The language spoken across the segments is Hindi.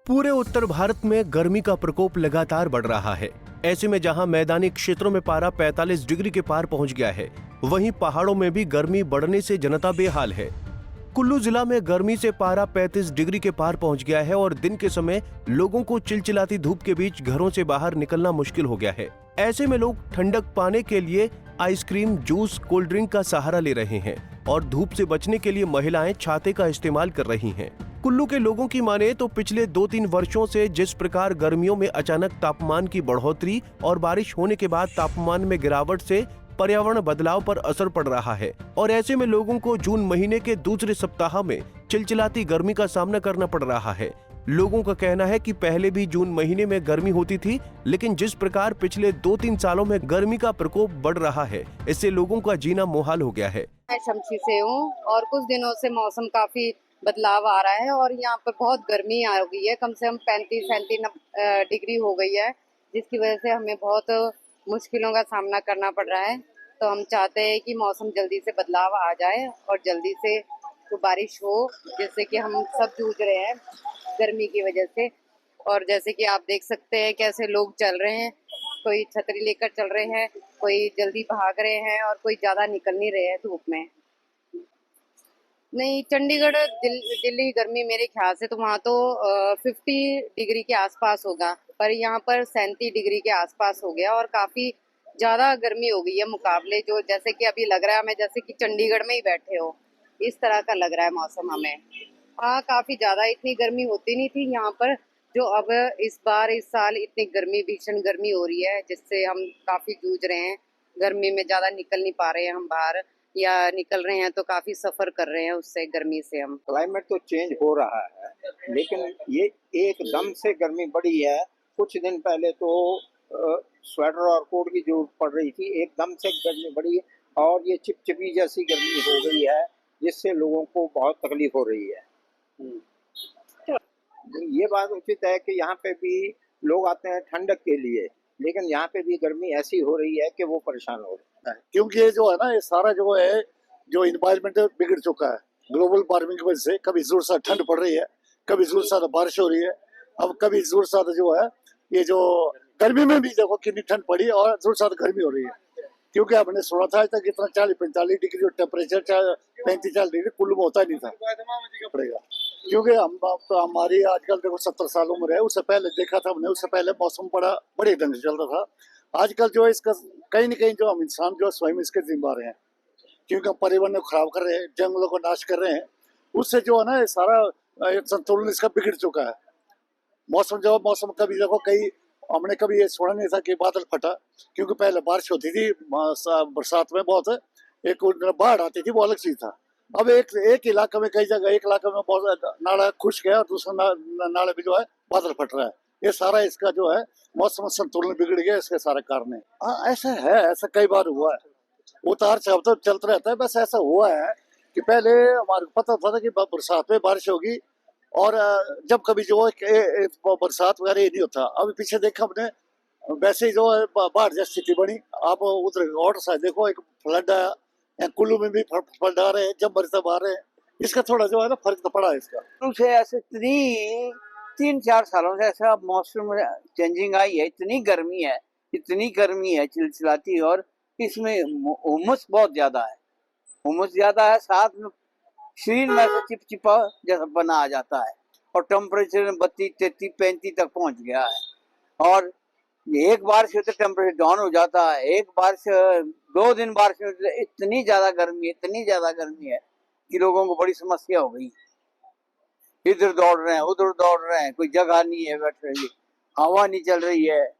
पूरे उत्तर भारत में गर्मी का प्रकोप लगातार बढ़ रहा है। ऐसे में जहां मैदानी क्षेत्रों में पारा 45 डिग्री के पार पहुंच गया है, वहीं पहाड़ों में भी गर्मी बढ़ने से जनता बेहाल है। कुल्लू जिला में गर्मी से पारा 35 डिग्री के पार पहुंच गया है और दिन के समय लोगों को चिलचिलाती धूप के बीच घरों से बाहर निकलना मुश्किल हो गया है। ऐसे में लोग ठंडक पाने के लिए आइसक्रीम, जूस, कोल्ड ड्रिंक का सहारा ले रहे हैं और धूप से बचने के लिए महिलाएं छाते का इस्तेमाल कर रही हैं। कुल्लू के लोगों की माने तो पिछले 2-3 वर्षों से जिस प्रकार गर्मियों में अचानक तापमान की बढ़ोतरी और बारिश होने के बाद तापमान में गिरावट से पर्यावरण बदलाव पर असर पड़ रहा है और ऐसे में लोगों को जून महीने के दूसरे सप्ताह में चिलचिलाती गर्मी का सामना करना पड़ रहा है। लोगों का कहना है कि पहले भी जून महीने में गर्मी होती थी, लेकिन जिस प्रकार पिछले 2-3 सालों में गर्मी का प्रकोप बढ़ रहा है, इससे लोगों का जीना मुहाल हो गया है। मैं शमशी से हूँ और कुछ दिनों से मौसम काफी बदलाव आ रहा है और यहाँ पर बहुत गर्मी आ गई है। कम से कम 35-37 डिग्री हो गई है, जिसकी वजह से हमें बहुत मुश्किलों का सामना करना पड़ रहा है। तो हम चाहते हैं कि मौसम जल्दी से बदलाव आ जाए और जल्दी से तो बारिश हो, जिससे कि हम सब जूझ रहे हैं गर्मी की वजह से। और जैसे कि आप देख सकते हैं कैसे लोग चल रहे हैं, कोई छतरी लेकर चल रहे हैं, कोई जल्दी भाग रहे हैं और कोई ज्यादा निकल नहीं रहे हैं धूप में। नहीं, चंडीगढ़ दिल्ली गर्मी मेरे ख्याल से तो वहाँ तो 50 डिग्री के आसपास होगा, पर यहाँ पर 37 डिग्री के आसपास हो गया और काफी ज्यादा गर्मी हो गई है मुकाबले जो, जैसे कि अभी लग रहा है हमें जैसे कि चंडीगढ़ में ही बैठे हो, इस तरह का लग रहा है मौसम हमें। हाँ, काफी ज्यादा इतनी गर्मी होती नहीं थी यहाँ पर, जो अब इस साल इतनी गर्मी, भीषण गर्मी हो रही है, जिससे हम काफी जूझ रहे हैं। गर्मी में ज्यादा निकल नहीं पा रहे हैं हम बाहर, या निकल रहे हैं तो काफी सफर कर रहे हैं उससे, गर्मी से हम। क्लाइमेट तो चेंज हो रहा है, लेकिन ये एकदम से गर्मी बढ़ी है। कुछ दिन पहले तो स्वेटर और कोट की जरूरत पड़ रही थी, एकदम से गर्मी बढ़ी है और ये चिपचिपी जैसी गर्मी हो गई है, जिससे लोगों को बहुत तकलीफ हो रही है। ये बात उचित है कि यहाँ पे भी लोग आते हैं ठंडक के लिए, लेकिन यहाँ पे भी गर्मी ऐसी हो रही है कि वो परेशान हो रहे हैं। क्योंकि ये जो है ना, ये सारा जो है, जो इन्वायरमेंट बिगड़ चुका है ग्लोबल वार्मिंग की वजह से। कभी जोर से ठंड पड़ रही है, कभी जोर से बारिश हो रही है, अब कभी जोर से जो है, ये जो गर्मी में भी देखो कितनी ठंड पड़ी और जोर से गर्मी हो रही है। क्योंकि आपने सुना था तक इतना 40-45 डिग्री जो टेम्परेचर 35-40 डिग्री कुल्लू में होता ही नहीं था पड़ेगा। क्योंकि हम तो हमारी आजकल देखो 70 साल उम्र है, उससे पहले देखा था हमने, उससे पहले मौसम बड़े ढंग से चलता था। आजकल जो है इसका कहीं न कहीं जो हम इंसान जो स्वयं इसके जिम्मेदार हैं, क्योंकि हम पर्यावरण को खराब कर रहे हैं, जंगलों को नाश कर रहे हैं, उससे जो है ना ये सारा संतुलन इसका बिगड़ चुका है। मौसम कभी देखो कहीं हमने कभी ये सुना नहीं था कि बादल फटा, क्योंकि पहले बारिश होती थी बरसात में बहुत, एक बाढ़ आती थी, वो अलग चीज था। अब एक इलाके में, कई जगह एक इलाके में बहुत नाला खुश्क है और दूसरा नाले में जो है बादल फट रहा है। ये सारा इसका जो है मौसम संतुलन बिगड़ गया, इसके सारे कारण है। ऐसा है, ऐसा कई बार हुआ है, उतार चढ़ाव तो चलता रहता है। बस ऐसा हुआ है कि पहले हमारे को पता था कि बरसात में बारिश होगी, और जब कभी जो है बरसात वगैरह ये नहीं होता। अभी पीछे देखा हमने, वैसे ही जो है बाढ़ जैसी स्थिति बनी। आप उधर और साइड देखो, एक फ्लड आया, कुल्लू में भी फ्लड आ रहे हैं, जब बरसात आ रहे हैं, इसका थोड़ा जो है ना फर्क तो पड़ा है इसका। से ऐसे 3-4 सालों से ऐसा मौसम चेंजिंग आई है, इतनी गर्मी है चिलचिलाती, और इसमें उमस बहुत ज्यादा है, साथ में शरीर में से चिपचिपा जैसा बना आ जाता है और टेम्परेचर 32-33-35 तक पहुंच गया है। और एक बारिश से टेम्परेचर डाउन हो जाता है, एक बारिश 2 दिन बारिश में इतनी ज्यादा गर्मी है कि लोगों को बड़ी समस्या हो गई। इधर दौड़ रहे हैं, उधर दौड़ रहे हैं, कोई जगह नहीं है बैठ रही, हवा नहीं चल रही है,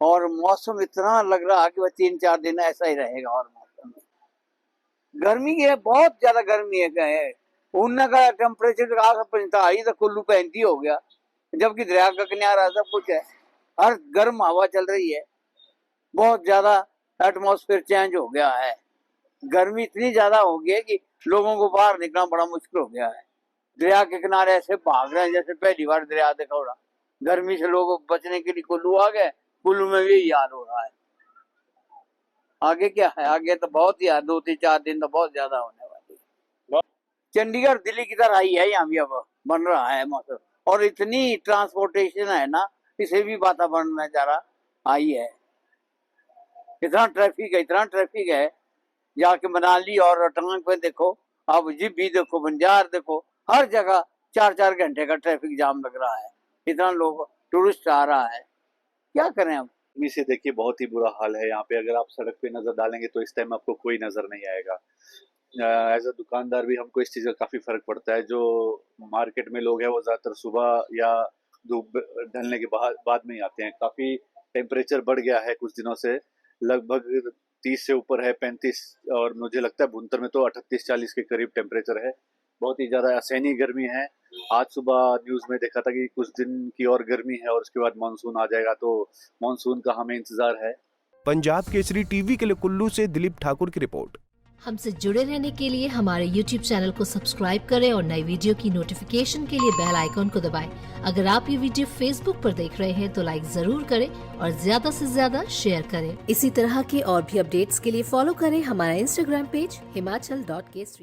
और मौसम इतना लग रहा है कि वह 3-4 दिन ऐसा ही रहेगा। और मौसम गर्मी है, बहुत ज्यादा गर्मी है। ऊना का टेम्परेचर 45 तो कुल्लू 35 हो गया, जबकि दरिया का किनारा सब कुछ है, हर गर्म हवा चल रही है, बहुत ज्यादा एटमॉस्फेयर चेंज हो गया है। गर्मी इतनी ज्यादा हो गई है कि लोगों को बाहर निकलना बड़ा मुश्किल हो गया है। दरिया के किनारे ऐसे भाग रहे हैं जैसे पहली बार दरिया देखा हो रहा। गर्मी से लोग बचने के लिए कुल्लू आ गए, कुल्लू में भी यही हाल हो रहा है। आगे क्या है, आगे तो बहुत ही 2-4 दिन तो बहुत ज्यादा होने वाली है। चंडीगढ़ दिल्ली की तरह ही है, यहाँ भी अब बन रहा है मौसम। और इतनी ट्रांसपोर्टेशन है ना, इसे भी वातावरण में जरा आई है। इतना ट्रैफिक है, जाके मनाली और रोहतांग पे देखो, आप जिब्बी देखो, बंजार देखो, हर जगह 4-4 घंटे का ट्रैफिक जाम लग रहा है। इतना लोग टूरिस्ट आ रहा है, क्या करें अब। गर्मी से देखिए बहुत ही बुरा हाल है यहाँ पे। अगर आप सड़क पे नजर डालेंगे तो इस टाइम आपको कोई नजर नहीं आएगा। एज अ दुकानदार भी हमको इस चीज़ का काफ़ी फर्क पड़ता है। जो मार्केट में लोग हैं वो ज़्यादातर सुबह या धूप ढलने के बाद में ही आते हैं। काफ़ी टेम्परेचर बढ़ गया है कुछ दिनों से, लगभग 30 से ऊपर है, 35, और मुझे लगता है भुंतर में तो 38-40 के करीब टेम्परेचर है। बहुत ही ज़्यादा असहनीय गर्मी है। आज सुबह न्यूज़ में देखा था कि कुछ दिन की और गर्मी है और उसके बाद मानसून आ जाएगा, तो मानसून का हमें इंतजार है। पंजाब केसरी टीवी के लिए कुल्लू से दिलीप ठाकुर की रिपोर्ट। हमसे जुड़े रहने के लिए हमारे YouTube चैनल को सब्सक्राइब करें और नई वीडियो की नोटिफिकेशन के लिए बेल आइकॉन को दबाएं। अगर आप ये वीडियो Facebook पर देख रहे हैं तो लाइक जरूर करें और ज्यादा से ज्यादा शेयर करें। इसी तरह के और भी अपडेट्स के लिए फॉलो करें हमारा Instagram पेज himachal.kesri।